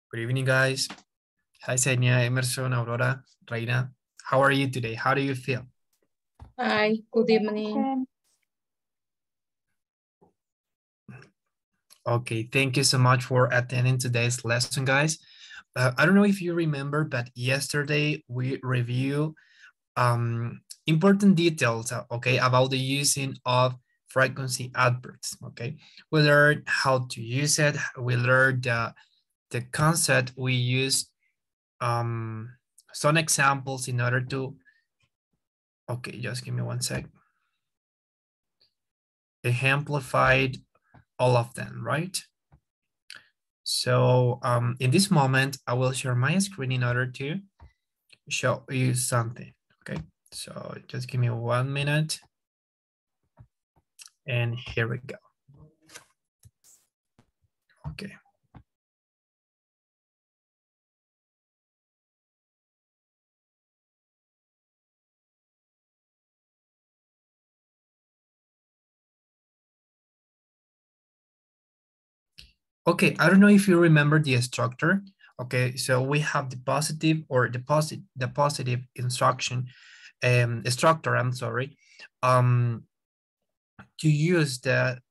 Good evening, guys. Hi, Senia, Emerson, Aurora, Reina. How are you today? How do you feel? Hi, good evening. Okay, thank you so much for attending today's lesson, guys. I don't know if you remember, but yesterday we reviewed important details, okay, about the using of frequency adverbs, okay? We learned how to use it. We learned the concept. We use some examples in order to, okay, just give me one sec. Exemplified all of them, right? So in this moment, I will share my screen in order to show you something, okay? So just give me 1 minute. And here we go. Okay. Okay, I don't know if you remember the structure. Okay, so we have the positive or the positive instruction structure, I'm sorry, to use the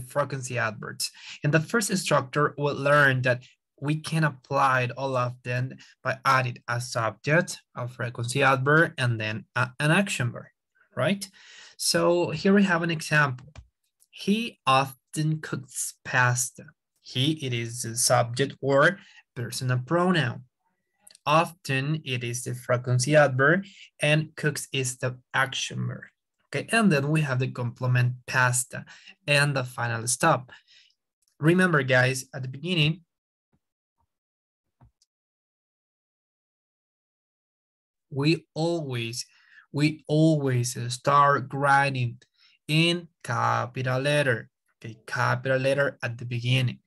frequency adverbs. In the first structure, we'll learn that we can apply all of them by adding a subject, a frequency adverb, and then an action verb, right? So here we have an example. He often cooks pasta. He, it is the subject or personal pronoun. Often, it is the frequency adverb, and cooks is the action verb. Okay, and then we have the complement pasta and the final stop. Remember, guys, at the beginning, we always start writing in capital letter. Okay, capital letter at the beginning.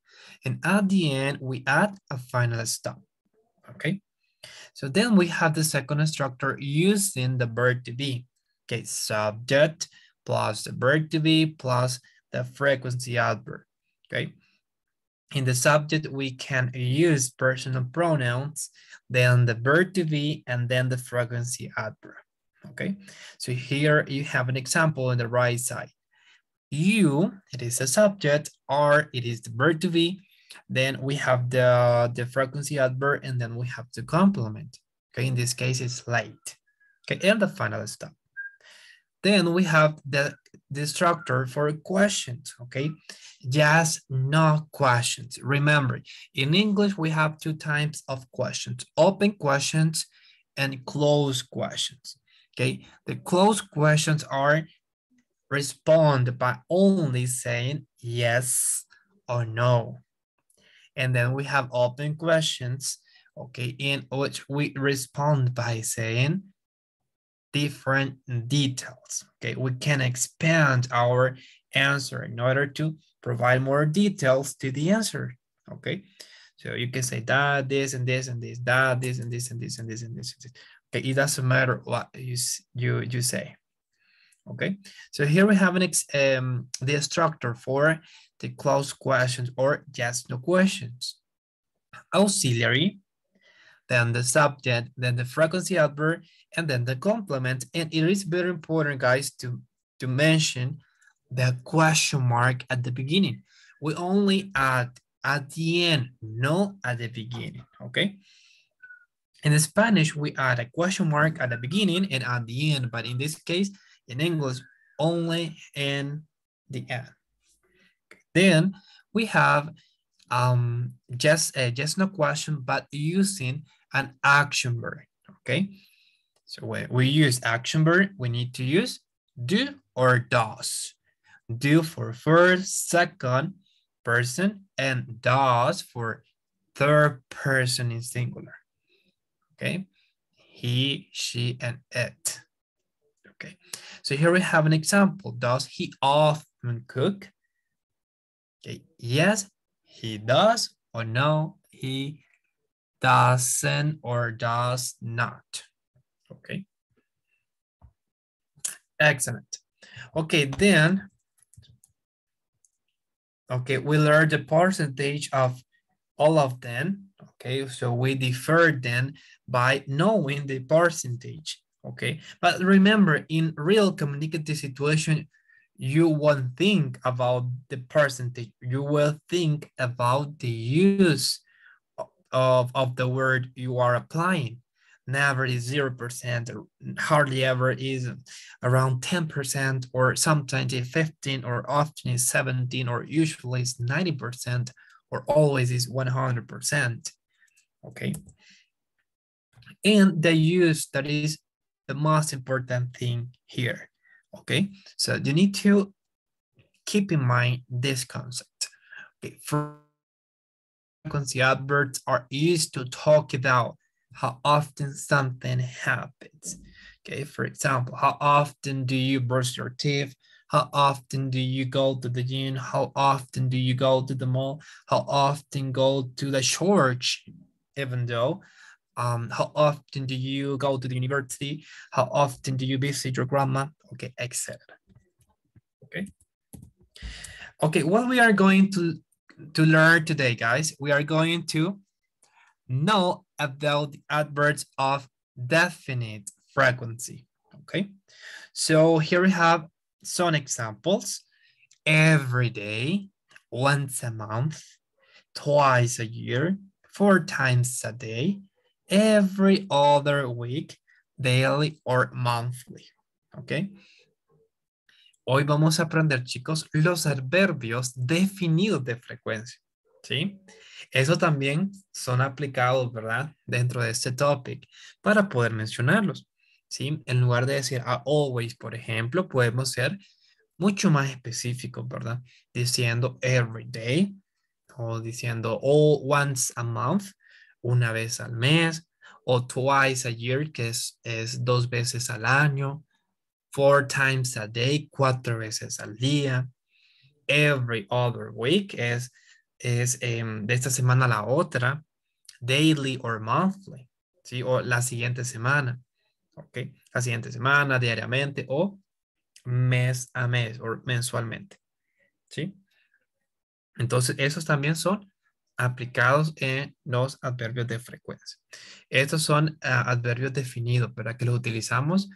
And at the end, we add a final stop. Okay, so then we have the second structure using the verb to be. Okay, subject plus the verb to be plus the frequency adverb. Okay, in the subject, we can use personal pronouns, then the verb to be, and then the frequency adverb. Okay, so here you have an example on the right side. You, it is a subject, or it is the verb to be, then we have the frequency adverb, and then we have the complement. Okay, in this case, it's late. Okay, and the final stop. Then we have the structure for questions, okay? Yes, no questions. Remember, in English, we have two types of questions, open questions and closed questions, okay? The closed questions are respond by only saying yes or no. And then we have open questions, okay, in which we respond by saying different details. Okay, we can expand our answer in order to provide more details to the answer. Okay, so you can say that, this, and this, and this, that, this, and this, and this, and this, and this, and this. Okay, it doesn't matter what you say. Okay, so here we have the structure for the closed questions or yes, no questions. Auxiliary, then the subject, then the frequency adverb, and then the complement. And it is very important, guys, to mention the question mark at the beginning. We only add at the end, not at the beginning, okay? In Spanish, we add a question mark at the beginning and at the end, but in this case, in English, only in the end. Then we have just no question, but using an action verb, okay? So when we use action verb, we need to use do or does. Do for first, second person, and does for third person in singular, okay? He, she, and it, okay? So here we have an example. Does he often cook? Okay, yes, he does, or no, he doesn't or does not. Okay. Excellent. Okay, then, okay, we learned the percentage of all of them. Okay, so we differ then by knowing the percentage. Okay, but remember, in real communicative situation, you won't think about the percentage. You will think about the use of the word you are applying. Never is 0%, or hardly ever is around 10%, or sometimes it's 15, or often is 17, or usually it's 90%, or always is 100%. Okay. And the use, that is the most important thing here. Okay. So you need to keep in mind this concept. Okay. Frequency adverbs are used to talk about how often something happens. Okay, for example, how often do you brush your teeth? How often do you go to the gym? How often do you go to the mall? How often go to the church? Even though, how often do you go to the university? How often do you visit your grandma? Okay, etc. Okay. Okay, what we are going to learn today, guys, we are going to know about the adverbs of definite frequency. Okay, so here we have some examples. Every day, once a month, twice a year, 4 times a day, every other week, daily or monthly. Okay. Hoy vamos a aprender, chicos, los adverbios definidos de frecuencia. ¿Sí? Eso también son aplicados, ¿verdad? Dentro de este topic para poder mencionarlos. ¿Sí? En lugar de decir always, por ejemplo, podemos ser mucho más específicos, ¿verdad? Diciendo every day o diciendo once a month, una vez al mes, o twice a year, que es 2 veces al año, 4 times a day, 4 veces al día. Every other week es de esta semana a la otra, daily or monthly, ¿sí? O la siguiente semana, ¿ok? La siguiente semana, diariamente o mes a mes o mensualmente, ¿sí? Entonces, esos también son aplicados en los adverbios de frecuencia. Estos son adverbios definidos, ¿verdad? Que los utilizamos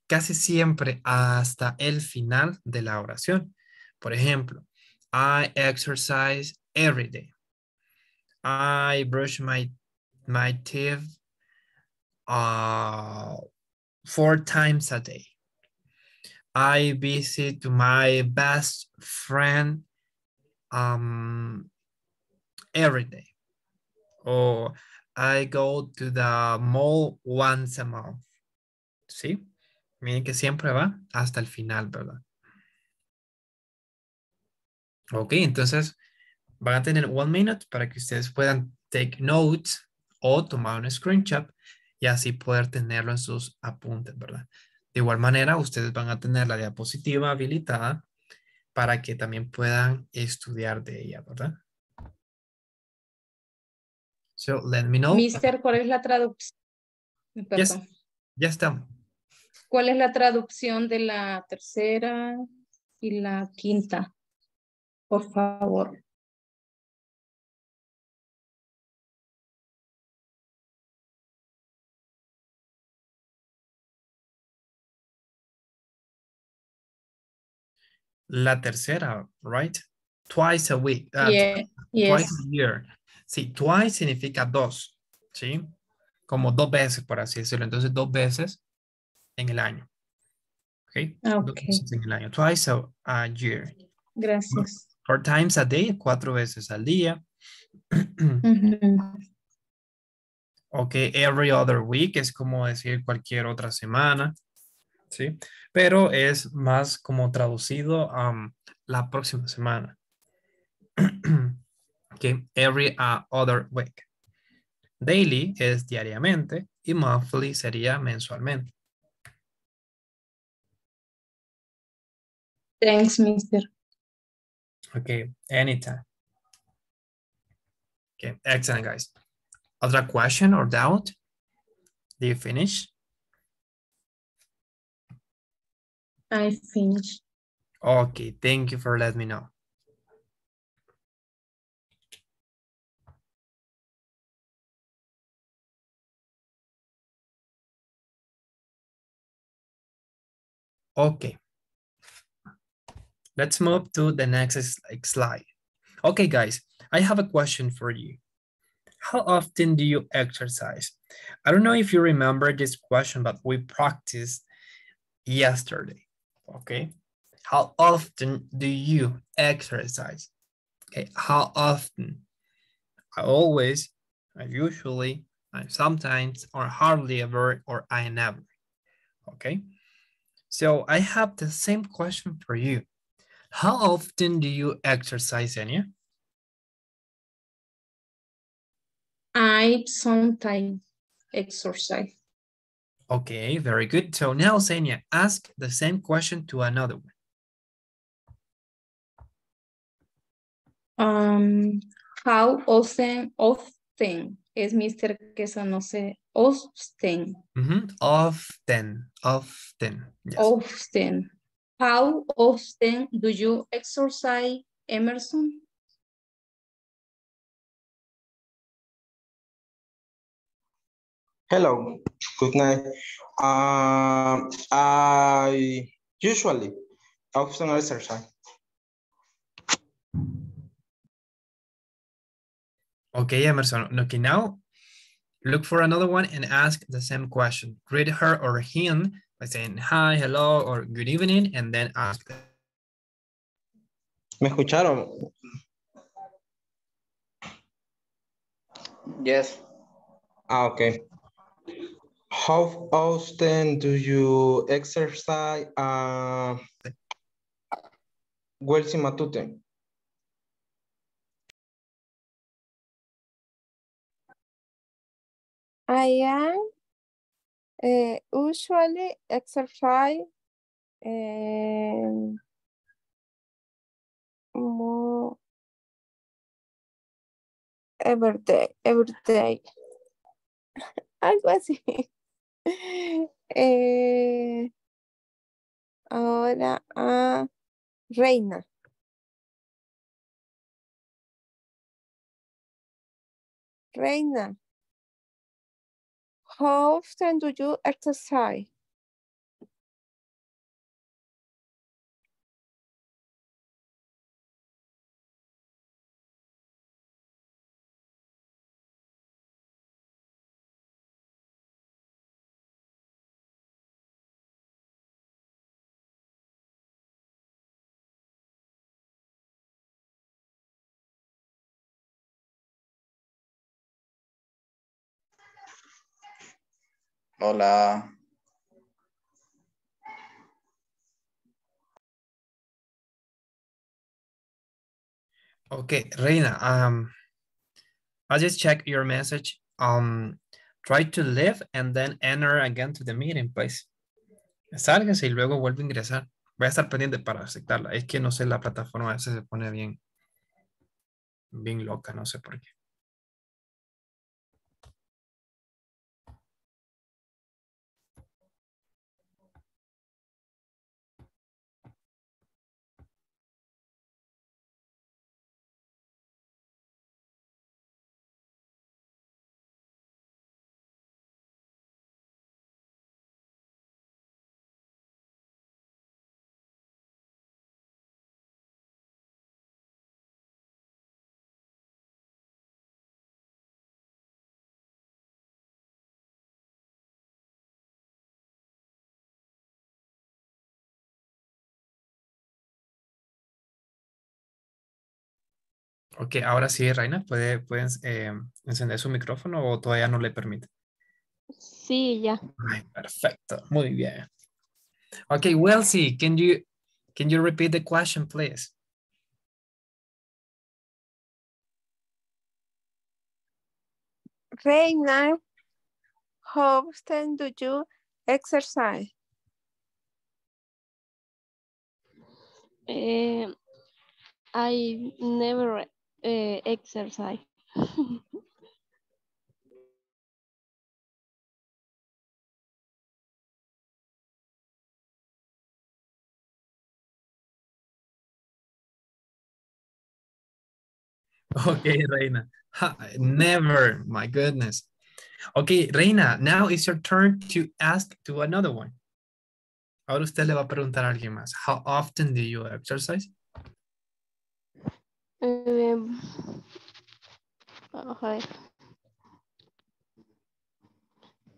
casi siempre hasta el final de la oración. Por ejemplo, I exercise every day. I brush my teeth 4 times a day. I visit my best friend every day. Or I go to the mall once a month. ¿Sí? Miren que siempre va hasta el final, ¿verdad? Ok, entonces van a tener 1 minute para que ustedes puedan take notes o tomar un screenshot y así poder tenerlo en sus apuntes, ¿verdad? De igual manera, ustedes van a tener la diapositiva habilitada para que también puedan estudiar de ella, ¿verdad? So, let me know. Mister, ¿cuál es la traducción? Yes, Perdón. yes, tell me. ¿Cuál es la traducción de la tercera y la quinta? Por favor. La tercera, right? Twice a week, Yeah, twice yes. a year. Sí, twice significa dos, ¿sí? Como 2 veces, por así decirlo. Entonces, 2 veces en el año. ¿Ok? Dos Ok, veces en el año. Twice a year. gracias. 4 times a day, 4 veces al día. Ujú. Ok, every other week es como decir cualquier otra semana. ¿Sí? Pero es más como traducido a la próxima semana. Ok, every other week. Daily es diariamente y monthly sería mensualmente. Thanks, mister. Okay, anytime. Okay, excellent, guys. Other question or doubt? Do you finish? I finished. Okay, thank you for letting me know. Okay. Let's move to the next slide. Okay, guys, I have a question for you. How often do you exercise? I don't know if you remember this question, but we practiced yesterday, okay? How often do you exercise? Okay, how often? I always, I usually, I sometimes, or hardly ever, or I never, okay? So I have the same question for you. How often do you exercise, Enya? I sometimes exercise. Okay, very good. So now, Xenia, ask the same question to another one. How often es Mr. Queso, no sé, often. Often, yes. Often. How often do you exercise, Emerson? Hello, good night. I usually often exercise. Okay, Emerson. Okay, now look for another one and ask the same question. Greet her or him by saying hi, hello, or good evening, and then ask them. ¿Me escucharon? Yes. Okay. How often do you exercise? Welsi Matute. I am usually exercise more every day. Algo así. Ahora Reina. Reina. How often do you exercise? Hola. Okay, Reina, I'll just check your message. Try to leave and then enter again to the meeting, please. Sálgase y luego vuelve a ingresar. Voy a estar pendiente para aceptarla. Es que no sé, la plataforma a veces se pone bien loca, no sé por qué. Ok, ahora sí, Reina, ¿pueden encender su micrófono o todavía no le permite? Sí, ya. Ay, perfecto, muy bien. Okay, Wellesley, can you repeat the question, please? Reina, how often do you exercise? I never exercise. Okay, Reina. Ha, never, my goodness. Okay, Reina, now it's your turn to ask to another one. Ahora usted le va a preguntar a alguien más. How often do you exercise? Vamos a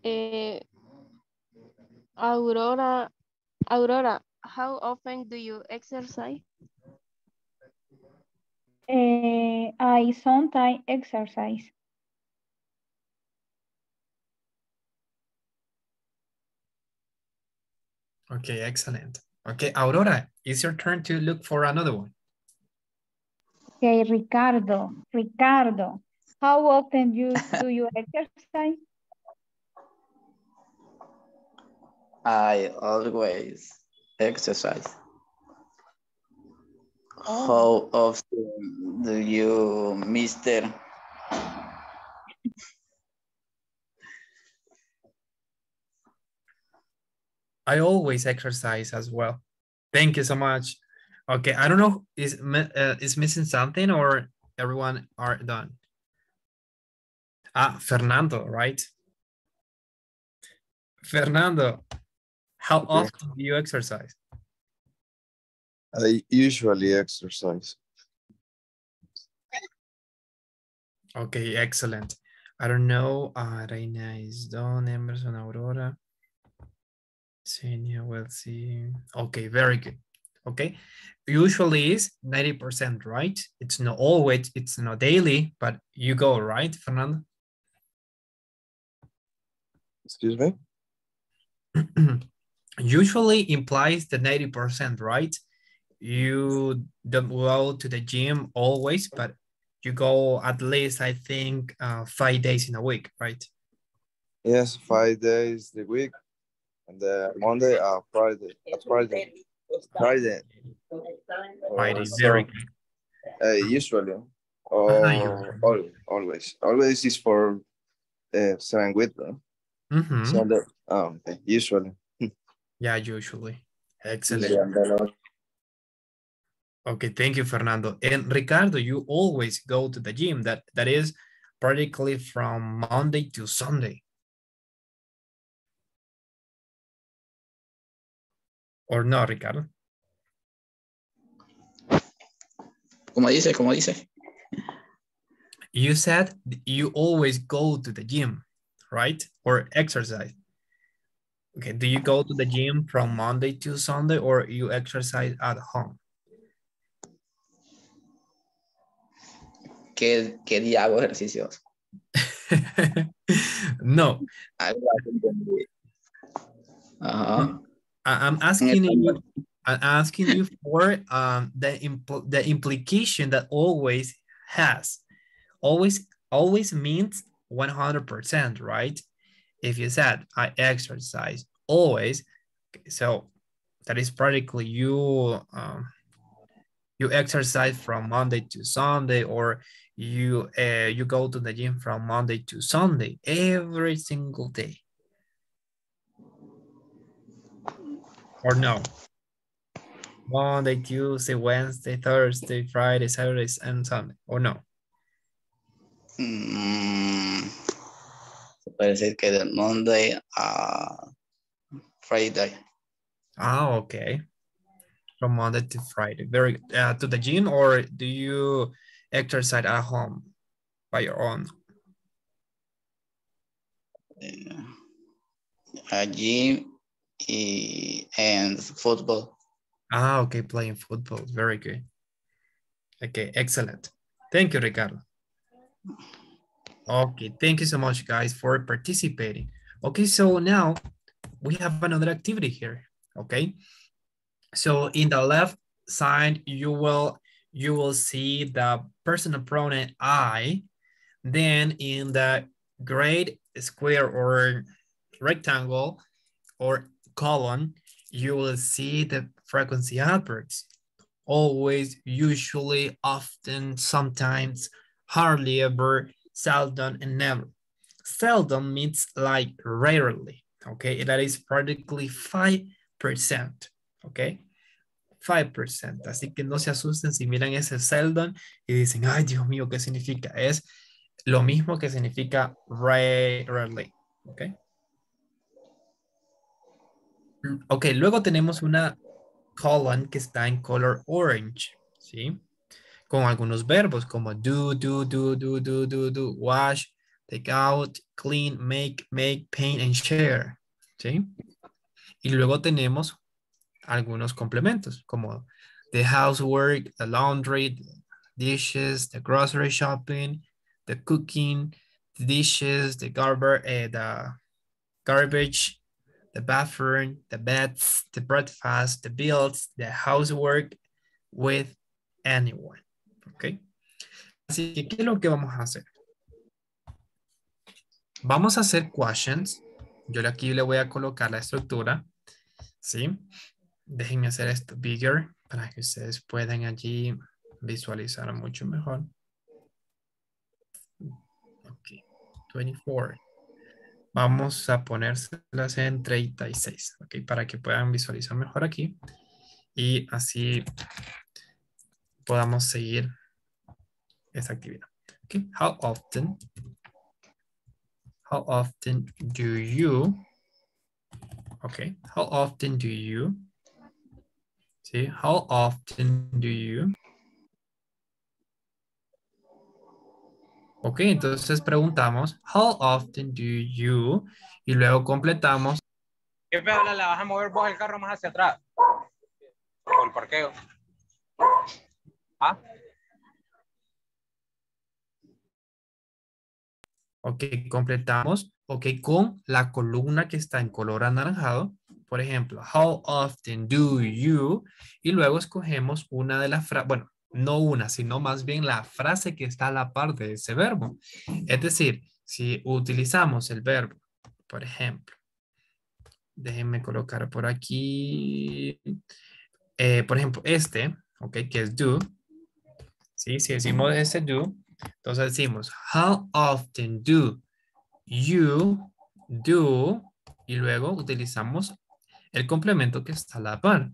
ver. Aurora, how often do you exercise? I sometimes exercise. Okay, excellent. Okay, Aurora, it's your turn to look for another one. Okay, Ricardo, how often do you exercise? I always exercise. Oh. How often do you, mister? I always exercise as well. Thank you so much. Okay, I don't know, is missing something or everyone are done? Ah, Fernando, right? Fernando, how Okay. often do you exercise? I usually exercise. Okay, excellent. I don't know. Reina is done. Emerson, Aurora. Senior, we'll see. Okay, very good. Okay, usually is 90%, right? It's not always, it's not daily, but you go, right, Fernando? Excuse me? Usually implies the 90%, right? You don't go to the gym always, but you go at least, I think, 5 days in a week, right? Yes, 5 days a week. And Monday, Friday. Friday. Friday, very So, good. usually. Usually. Always. Always is for 7 weeks. Mm-hmm. Sunday. Okay. Usually. Yeah, usually. Excellent. Okay, thank you, Fernando. And Ricardo, you always go to the gym. That is practically from Monday to Sunday. Or no, Ricardo? ¿Cómo dice? You said you always go to the gym, right? Or exercise. Okay, do you go to the gym from Monday to Sunday or you exercise at home? ¿Qué día hago ejercicios? No. Algo así entendí. Ajá. I'm asking you for the implication that always has. Always means 100%, right? If you said I exercise always, okay, so that is practically you you exercise from Monday to Sunday, or you go to the gym from Monday to Sunday every single day. Or no? Monday, Tuesday, Wednesday, Thursday, Friday, Saturday, and Sunday, or no? Se puede decir que de Monday a Friday. Ah, okay. From Monday to Friday. Very to the gym, or do you exercise at home by your own? Gym and football. Ah, okay, playing football. Very good. Okay, excellent. Thank you, Ricardo. Okay, thank you so much, guys, for participating. Okay, so now we have another activity here. Okay, so in the left side, you will see the personal pronoun I. Then in the gray square or rectangle or column, you will see the frequency adverbs. Always, usually, often, sometimes, hardly ever, seldom, and never. Seldom means like rarely, okay? That is practically 5%, okay? 5%. Así que no se asusten si miran ese seldom y dicen, ay, Dios mío, ¿qué significa? Es lo mismo que significa rarely, okay? Ok, luego tenemos una column que está en color orange, ¿sí? Con algunos verbos como do, wash, take out, clean, make, paint, and share, ¿sí? Y luego tenemos algunos complementos como the housework, the laundry, the dishes, the grocery shopping, the cooking, the dishes, the garbage, the bathroom, the beds, the breakfast, the bills, the housework with anyone. ¿Ok? Así que, ¿qué es lo que vamos a hacer? Vamos a hacer questions. Yo aquí le voy a colocar la estructura. ¿Sí? Déjenme hacer esto bigger para que ustedes puedan allí visualizar mucho mejor. Ok, 24. Vamos a ponérselas en 36, ok, para que puedan visualizar mejor aquí y así podamos seguir esa actividad. Okay. How often do you, okay, how often do you, see, how often do you, ok, entonces preguntamos, how often do you, y luego completamos. ¿Qué pedala la vas a mover vos el carro más hacia atrás? Por el parqueo. ¿Ah? Ok, completamos, ok, con la columna que está en color anaranjado. Por ejemplo, how often do you, y luego escogemos una de las frases, bueno, no una, sino más bien la frase que está a la par de ese verbo. Es decir, si utilizamos el verbo, por ejemplo, déjenme colocar por aquí, por ejemplo, este, ok, que es do, ¿sí? Si decimos ese do, entonces decimos, how often do you do, y luego utilizamos el complemento que está a la par.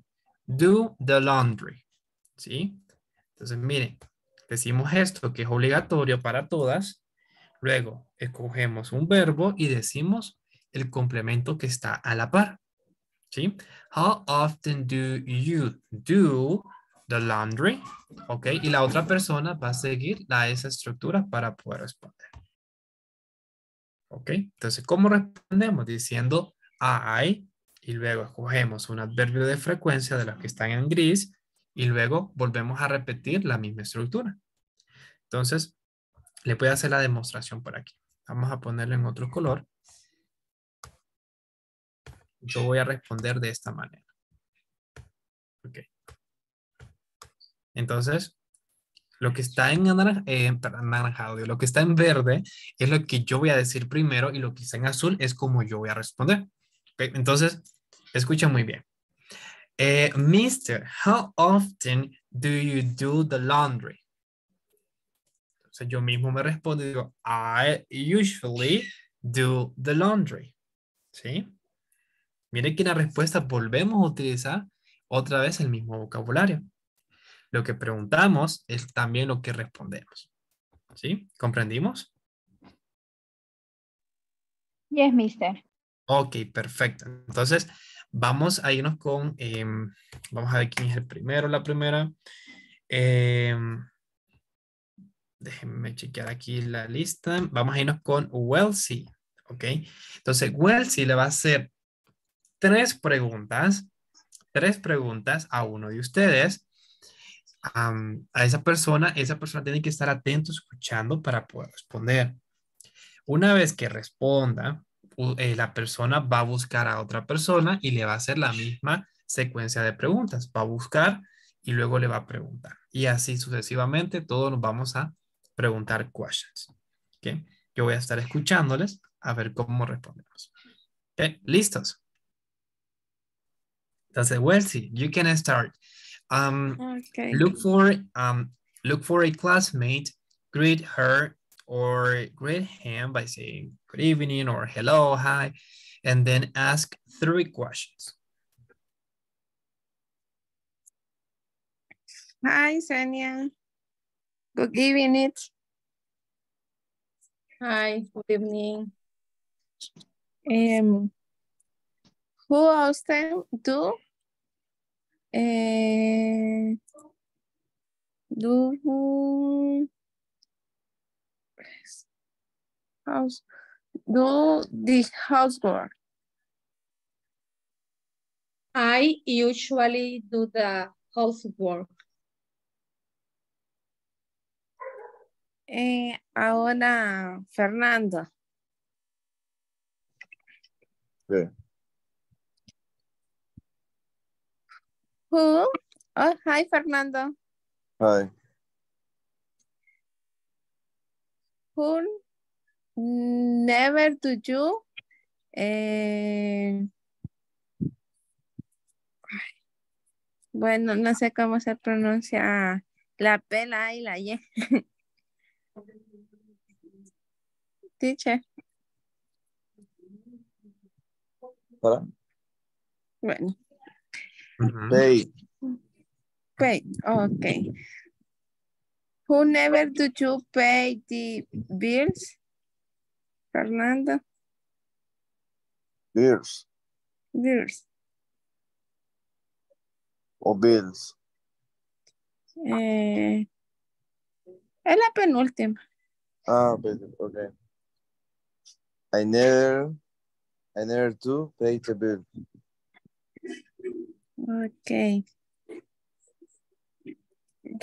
Do the laundry, ¿sí? Entonces, miren, decimos esto que es obligatorio para todas. Luego, escogemos un verbo y decimos el complemento que está a la par, ¿sí? How often do you do the laundry? ¿Ok? Y la otra persona va a seguir esa estructura para poder responder. ¿Ok? Entonces, ¿cómo respondemos? Diciendo I y luego escogemos un adverbio de frecuencia de los que están en gris y luego volvemos a repetir la misma estructura. Entonces, le voy a hacer la demostración por aquí. Vamos a ponerlo en otro color. Yo voy a responder de esta manera. Ok. Entonces, lo que está en anaranjado, lo que está en verde es lo que yo voy a decir primero y lo que está en azul es como yo voy a responder. ¿Ok? Entonces, escucha muy bien. Mister, how often do you do the laundry? Entonces yo mismo me respondo y digo, I usually do the laundry. ¿Sí? Miren que en la respuesta volvemos a utilizar otra vez el mismo vocabulario. Lo que preguntamos es también lo que respondemos. ¿Sí? ¿Comprendimos? Yes, mister. Ok, perfecto. Entonces, vamos a irnos con, vamos a ver quién es el primero, la primera. Déjenme chequear aquí la lista. Vamos a irnos con Wellesley. ¿Ok? Entonces, Wellesley le va a hacer tres preguntas a uno de ustedes. A esa persona tiene que estar atento escuchando para poder responder. Una vez que responda, la persona va a buscar a otra persona y le va a hacer la misma secuencia de preguntas. Va a buscar y luego le va a preguntar. Y así sucesivamente todos nos vamos a preguntar questions. ¿Okay? Yo voy a estar escuchándoles a ver cómo respondemos. ¿Okay? ¿Listos? Entonces, Wellesley, you can start. Okay. Look for a classmate, greet her or greet him by saying good evening or hello, hi, and then ask 3 questions. Hi, Senia. Good evening. Hi, good evening. Who often do house do the housework? I usually do the housework. Ahora, Fernando. Okay. Who? Oh, hi, Fernando. Hi. Who never do you bueno, no sé cómo se pronuncia la P, la A y la Y. Teacher. Hola. Bueno. Pay. Pay. Okay. Who never do you pay the bills? Fernando. Bills. Bills. O bills. Es la penúltima. Ah, okay. I never do pay the bill. Ok.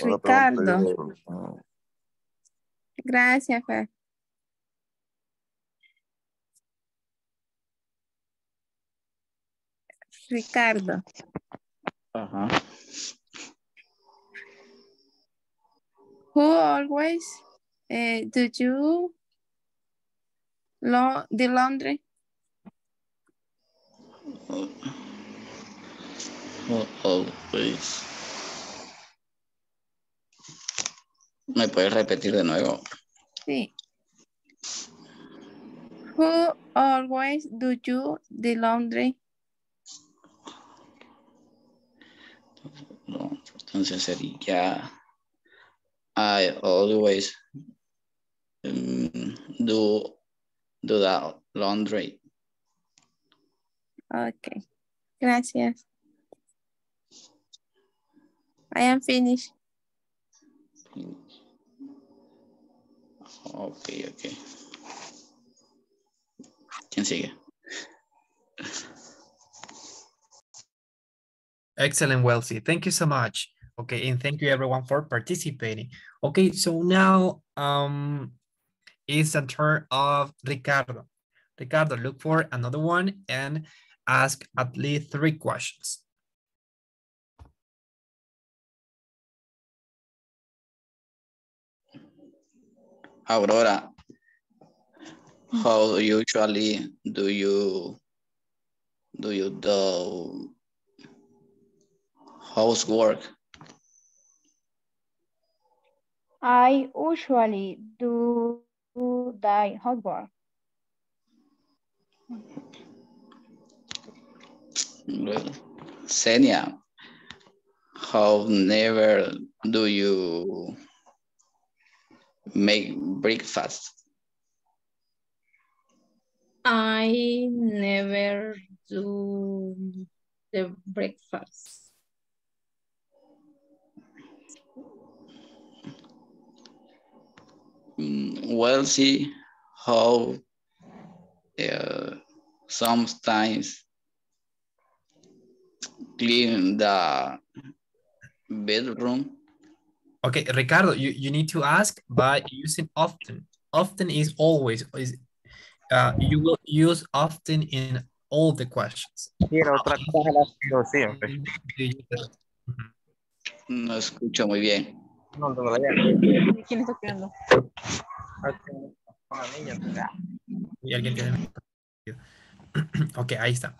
Ahora Ricardo. pregunto yo. Gracias, Fer. Ricardo. Ajá. Who always do you the laundry? Always. ¿Me puedes repetir de nuevo? Sí. Who always do you the laundry? No, entonces sería I always do the laundry. Okay. Gracias. I am finished. Ok. ¿Quién sigue? Excellent, Wellesley. Thank you so much. Okay, and thank you everyone for participating. Okay, so now it's the turn of Ricardo. Ricardo, look for another one and ask at least 3 questions. Aurora, how usually do you do housework? I usually do the homework. Well, Senia, how never do you make breakfast? I never do the breakfast. Well, see how sometimes clean the bedroom. Okay, Ricardo, you need to ask by using often. Often is always. You will use often in all the questions. Y la otra cosa es la sido siempre. No escucho muy bien. No, no la ¿Quién está estudiando? Una niña. Y alguien tiene... Ok, ahí está.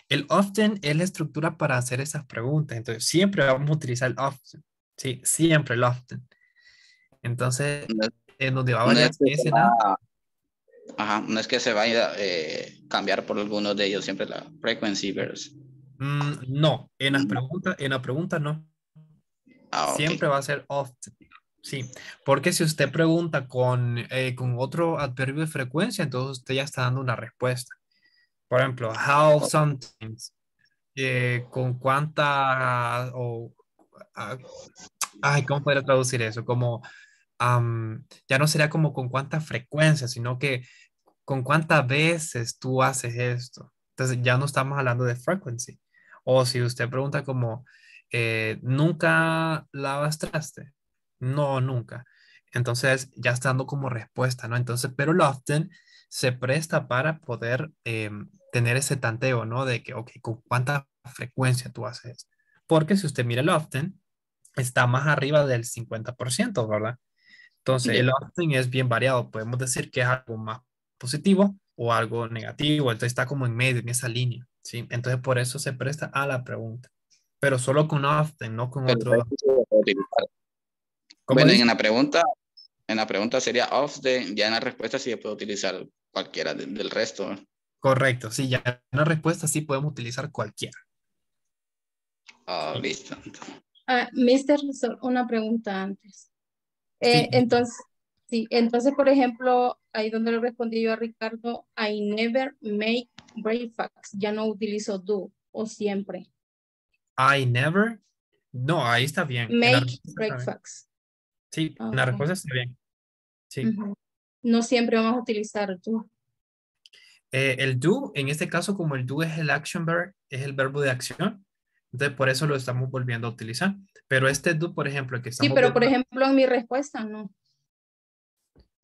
El often es la estructura para hacer esas preguntas. Entonces, siempre vamos a utilizar el often. Sí, siempre el often. Entonces, en donde va a No variar es que es en A. Ajá, no es que se vaya a cambiar por alguno de ellos, siempre la frequency verse. No, en la pregunta no. Siempre Ok. va a ser often. Sí, porque si usted pregunta con otro adverbio de frecuencia, entonces usted ya está dando una respuesta. Por ejemplo, how sometimes, con cuánta, o, ah, ay, ¿cómo podría traducir eso? Como, ya no sería como con cuánta frecuencia, sino que con cuántas veces tú haces esto. Entonces ya no estamos hablando de frequency. O si usted pregunta como, ¿nunca lavas traste? No, nunca. Entonces ya está dando como respuesta, ¿no? Entonces, pero el often se presta para poder tener ese tanteo, ¿no? De que, ok, ¿con cuánta frecuencia tú haces? Porque si usted mira el often, está más arriba del 50%, ¿verdad? Entonces, Ya. el often es bien variado. Podemos decir que es algo más positivo o algo negativo. Entonces, está como en medio, en esa línea, ¿sí? Entonces, por eso se presta a la pregunta. Pero solo con often, no con Pero otro. se puede utilizar. ¿Cómo Bueno, dice? en la pregunta sería often, ya en la respuesta sí se puede utilizar cualquiera del resto. Correcto, sí, ya en la respuesta sí podemos utilizar cualquiera. Ah, Sí, listo. Mister, una pregunta antes. sí, Entonces, sí, entonces, por ejemplo, ahí donde le respondí yo a Ricardo, I never make breakfast. Ya no utilizo do o siempre. I never. No, ahí está bien. En la Make respuesta está bien. breakfast. Sí, en la Ok. respuesta está bien. Sí. Ujú. No siempre vamos a utilizar do. El do, en este caso, como el do es el action verb, es el verbo de acción, entonces por eso lo estamos volviendo a utilizar. Pero este do, por ejemplo, el que Sí, estamos pero por viendo, ejemplo, en mi respuesta no.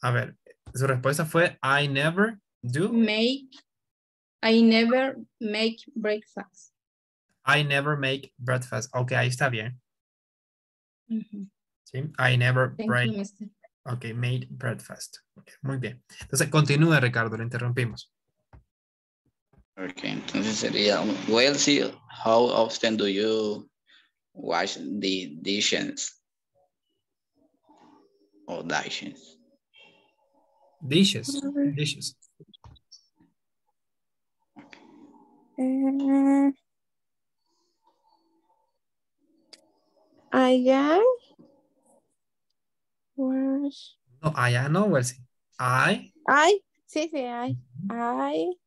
a ver, su respuesta fue I never do, I never make breakfast. I never make breakfast. Ok, ahí está bien. Ujú. ¿Sí? I never Thank you, break. mister. Ok, made breakfast. Ok, muy bien. Entonces, continúe, Ricardo, lo interrumpimos. Ok, entonces sería, well, sí, how often do you wash the dishes? O dishes. Dishes, dishes. Allá, wash. No, allá no, well, sí. I. Ay, sí, sí, ay. Ay,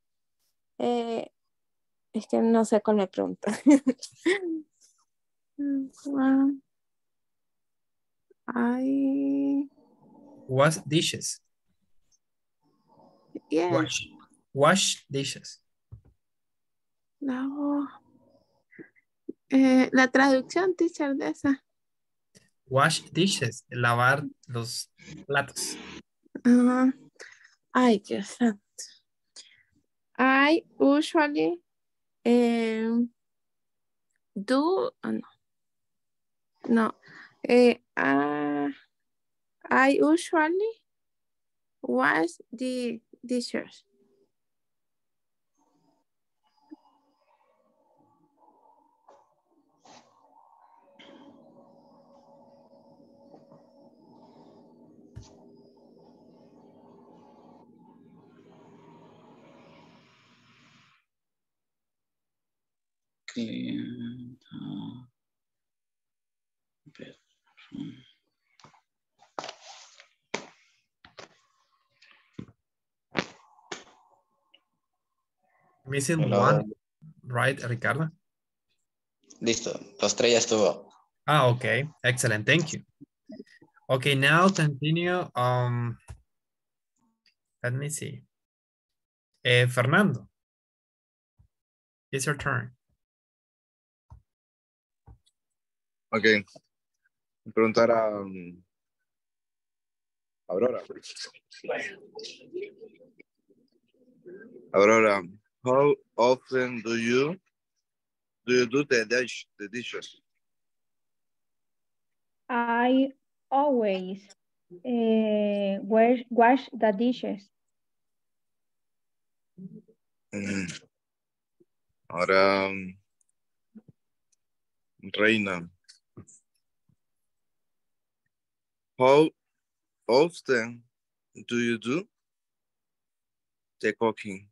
es que no sé cuál me pregunta. Ay, Was dishes. yeah, Wash. Wash dishes. no. La traducción, teacher, de esa. Wash dishes. Lavar los platos. Ah, ay, Dios santo. I usually do, no, no. I usually wash the dishes. Clean, Missing hello. one, right, Ricardo? Listo, los tres ya estuvo. Ah, okay. Excellent. Thank you. Okay, now continue. Let me see. Fernando, it's your turn. Ok, preguntar a Aurora. Aurora, how often do you do the dishes? I always wash the dishes. Mm, Ahora, Reina, how often do you do the cooking?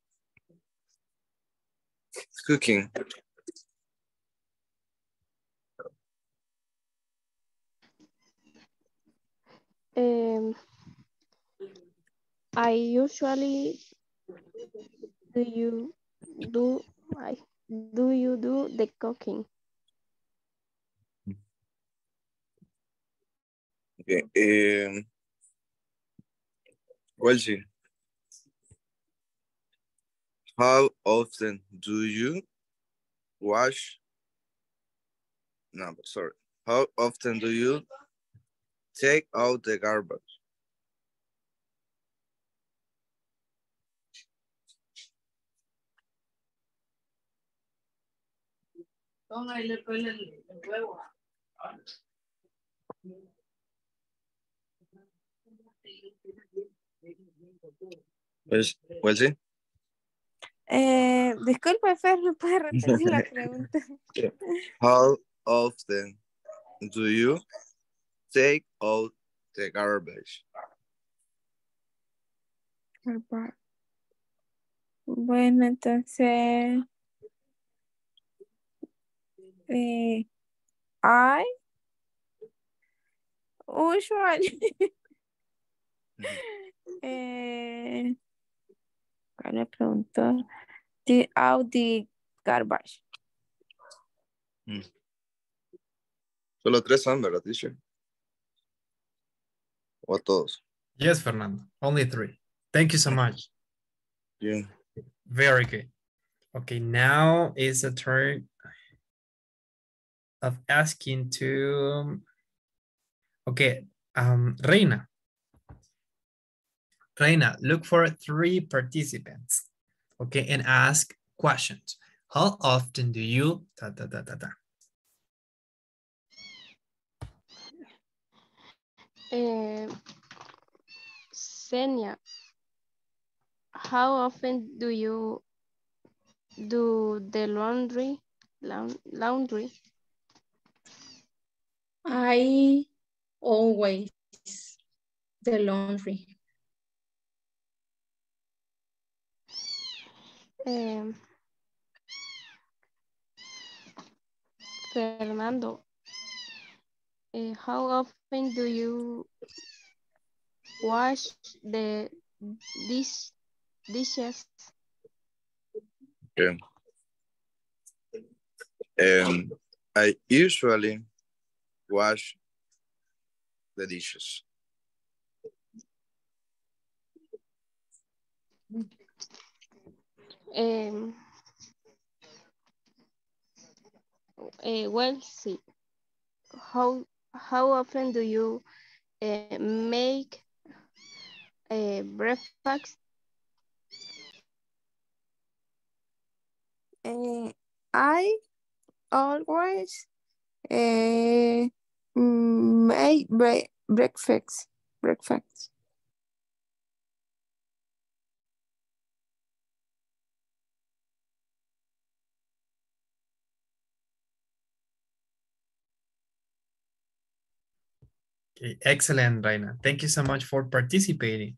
I usually do you do I do you do the cooking? Okay. Welsie, how often do you wash? No, sorry. How often do you take out the garbage? Welsie? Disculpe, Fer, ¿me puede repetir la pregunta? How often do you take out the garbage? Bueno, entonces, I usually, ¿cuál le preguntó? Out the garbage. Solo 3 son, ¿verdad, teacher? ¿O a todos? Yes, Fernando. Only 3. Thank you so much. Yeah. Very good. Okay, now is the turn of asking to, okay, Reina. Reina, look for 3 participants, okay, and ask questions. How often do you, Senia, how often do you do the laundry? I always the laundry. Fernando, how often do you wash the dishes? Okay. I usually wash the dishes. Well, see, how often do you make breakfast? I always make breakfast. okay, excellent, Reina. Thank you so much for participating.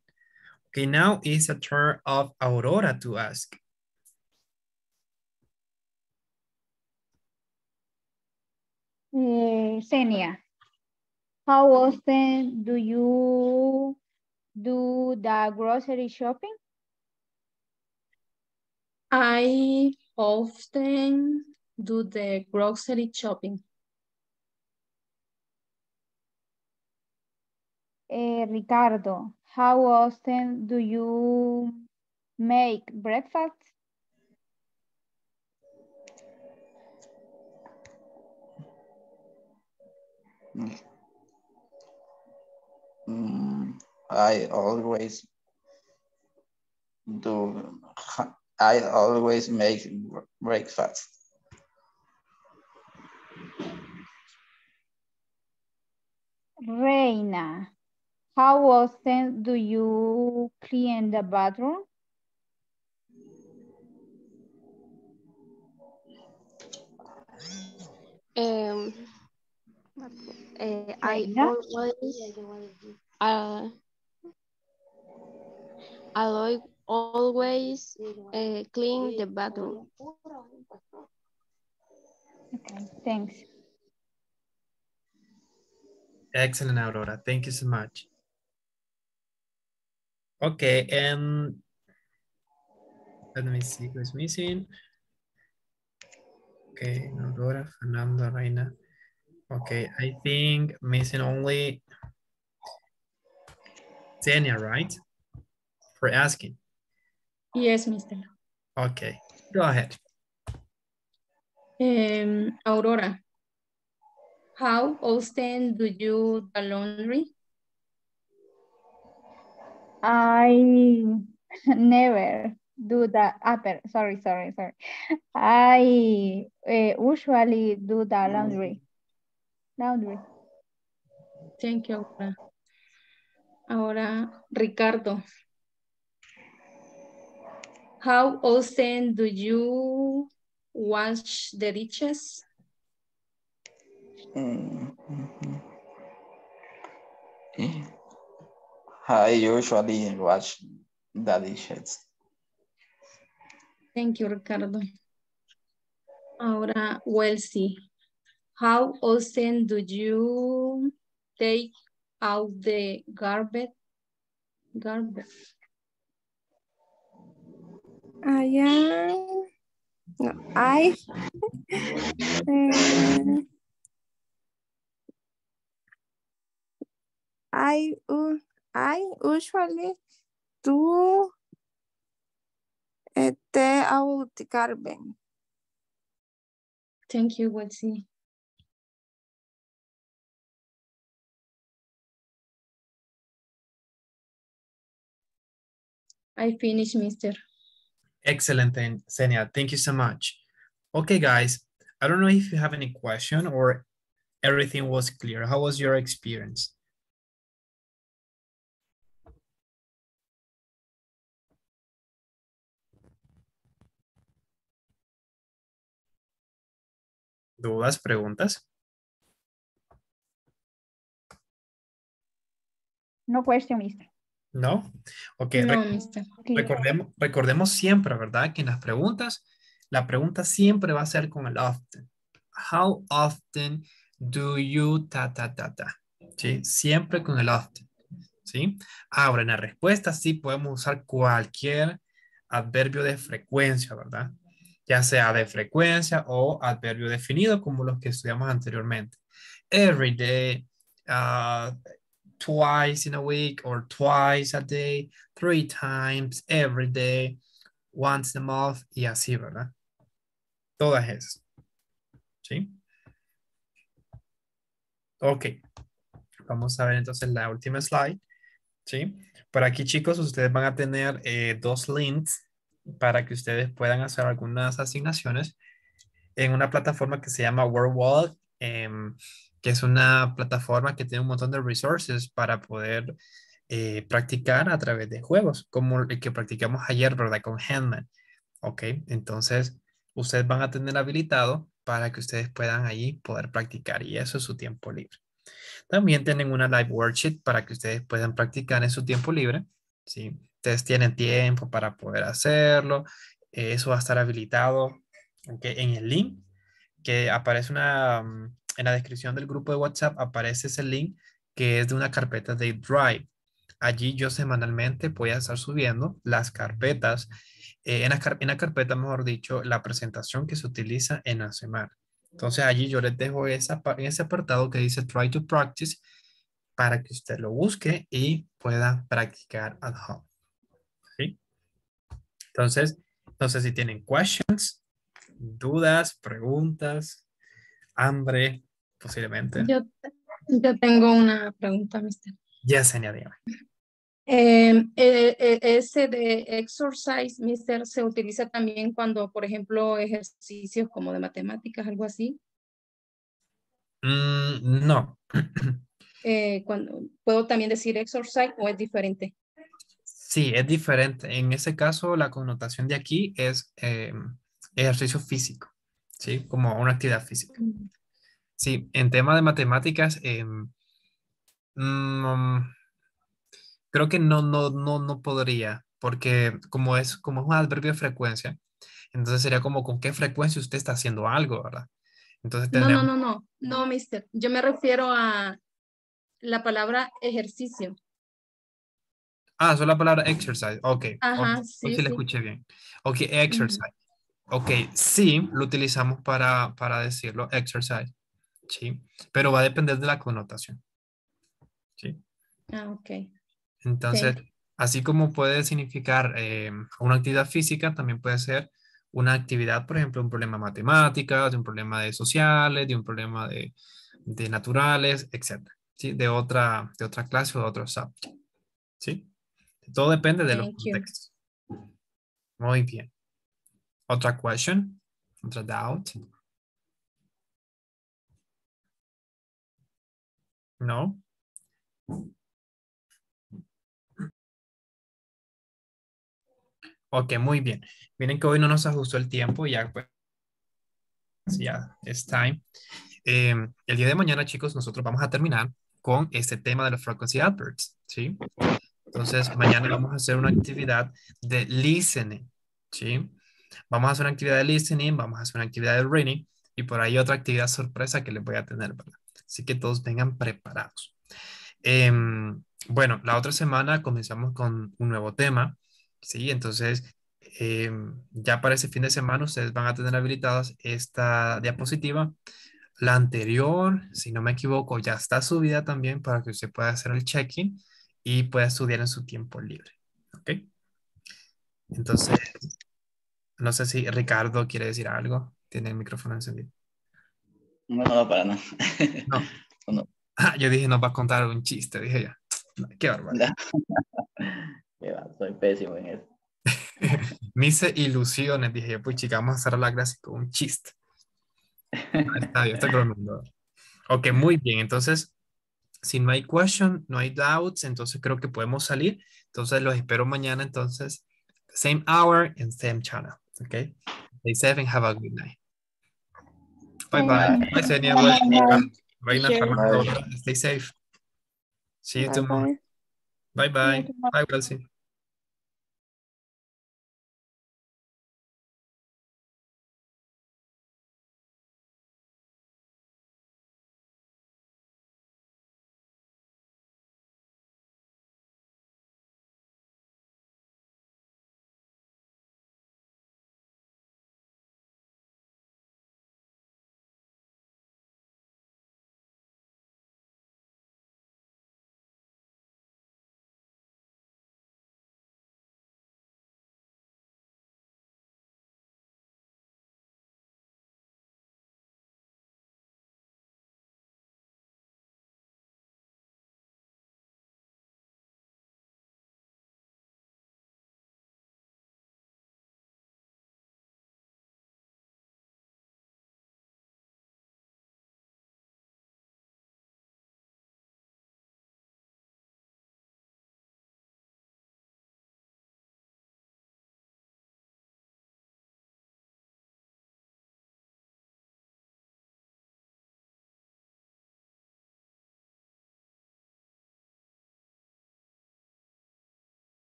Okay, now is a turn of Aurora to ask. Senia, how often do you do the grocery shopping? I often do the grocery shopping. Ricardo, how often do you make breakfast? I always do. I always make breakfast. Reina, how often do you clean the bathroom? I always clean the bathroom. Okay, thanks. Excellent, Aurora. Thank you so much. Okay, Let me see who's missing. Okay, Aurora, Fernando, Reina. Okay, I think missing only Tania, right? For asking. Yes, Mr. Okay, go ahead. Aurora, how often do you do the laundry? I never do that. Sorry. I usually do the laundry. Thank you, Aurora. Ahora, Ricardo. How often do you wash the dishes? I usually watch the dishes. Thank you, Ricardo. Ahora, Welsie. How often do you take out the garbage? I usually do the out garbage. Thank you, Welsie. I finished, Mr. Excellent, Xenia. Thank you so much. Okay, guys. I don't know if you have any question or everything was clear. How was your experience? ¿Dudas, preguntas? No question, mister. ¿No? Ok, No, Mr. recordemos siempre, ¿verdad? Que en las preguntas, la pregunta siempre va a ser con el often. How often do you ta? ¿Sí? Siempre con el often. ¿Sí? Ahora, en la respuesta sí podemos usar cualquier adverbio de frecuencia, ¿verdad? Ya sea de frecuencia o adverbio definido como los que estudiamos anteriormente. Every day, twice in a week or twice a day, 3 times every day, once a month y así, ¿verdad? Todas esas. ¿Sí? Ok. Vamos a ver entonces la última slide. ¿Sí? Por aquí, chicos, ustedes van a tener 2 links para que ustedes puedan hacer algunas asignaciones en una plataforma que se llama WordWall, que es una plataforma que tiene un montón de resources para poder practicar a través de juegos, como el que practicamos ayer, ¿verdad? Con Handman. Ok, entonces ustedes van a tener habilitado para que ustedes puedan ahí poder practicar y eso es su tiempo libre. También tienen una live worksheet para que ustedes puedan practicar en su tiempo libre. ¿Sí? Ustedes tienen tiempo para poder hacerlo. Eso va a estar habilitado, ¿okay? En el link que aparece en la descripción del grupo de WhatsApp, aparece ese link que es de una carpeta de Drive. Allí yo semanalmente voy a estar subiendo las carpetas, en la carpeta, mejor dicho, la presentación que se utiliza en la semana. Entonces allí yo les dejo en ese apartado que dice Try to Practice para que usted lo busque y pueda practicar at home. ¿Sí? Entonces, no sé si tienen questions, dudas, preguntas, hambre, posiblemente. Yo tengo una pregunta, Mr. Yes, dígame. Ese de exercise, Mr., se utiliza también cuando, por ejemplo, ejercicios como de matemáticas, algo así. No. ¿Puedo también decir exercise o es diferente? Sí, es diferente. En ese caso, la connotación de aquí es ejercicio físico, ¿sí? Como una actividad física. Sí, en tema de matemáticas, creo que no podría, porque como es un adverbio de frecuencia, entonces sería como con qué frecuencia usted está haciendo algo, ¿verdad? Entonces tendríamos... No, mister. Yo me refiero a la palabra ejercicio. Ah, solo la palabra exercise. Ok. Ajá, Hoy sí, sí le sí. escuché bien. Ok, Ujú. exercise. Ok, sí, lo utilizamos para decirlo, exercise. Sí, pero va a depender de la connotación. Sí. Ah, ok. Entonces, Thank you. así como puede significar una actividad física, también puede ser una actividad, por ejemplo, un problema de matemáticas, de un problema de sociales, de un problema de naturales, etcétera. ¿Sí? De otra clase o de otro subject. ¿Sí? Todo depende de los Thank you. contextos. Muy bien. Otra question, otra doubt. No. Ok, muy bien. Miren que hoy no nos ajustó el tiempo, ya pues ya es time. El día de mañana, chicos, nosotros vamos a terminar con este tema de los frequency adverbs, ¿sí? Entonces, mañana vamos a hacer una actividad de listening, ¿sí? Vamos a hacer una actividad de listening, vamos a hacer una actividad de reading y por ahí otra actividad sorpresa que les voy a tener, ¿verdad? Así que todos vengan preparados. Bueno, la otra semana comenzamos con un nuevo tema, ¿sí? Entonces, ya para ese fin de semana ustedes van a tener habilitadas esta diapositiva. La anterior, si no me equivoco, ya está subida también para que usted pueda hacer el check-in y pueda estudiar en su tiempo libre, ¿ok? Entonces, no sé si Ricardo quiere decir algo. Tiene el micrófono encendido. No, no, para nada. No. No, Ah, yo dije, nos va a contar un chiste, dije ya. Qué barbaridad. qué va, soy pésimo en eso. Me hice ilusiones, dije yo, pues chica, vamos a hacer la clase con un chiste. Ah, está bien, estoy bromeando. Ok, muy bien. Entonces, si no hay question, no hay doubts, entonces creo que podemos salir. Entonces, los espero mañana. Entonces, same hour and same channel. Ok. Stay safe and have a good night. Bye Thank bye. Bye. you. Bye, Senia. Bye bye. Reina Teacher. Fernando. Bye. Stay safe. See you Bye tomorrow. bye. Bye See you bye. tomorrow. Bye, Wellesley.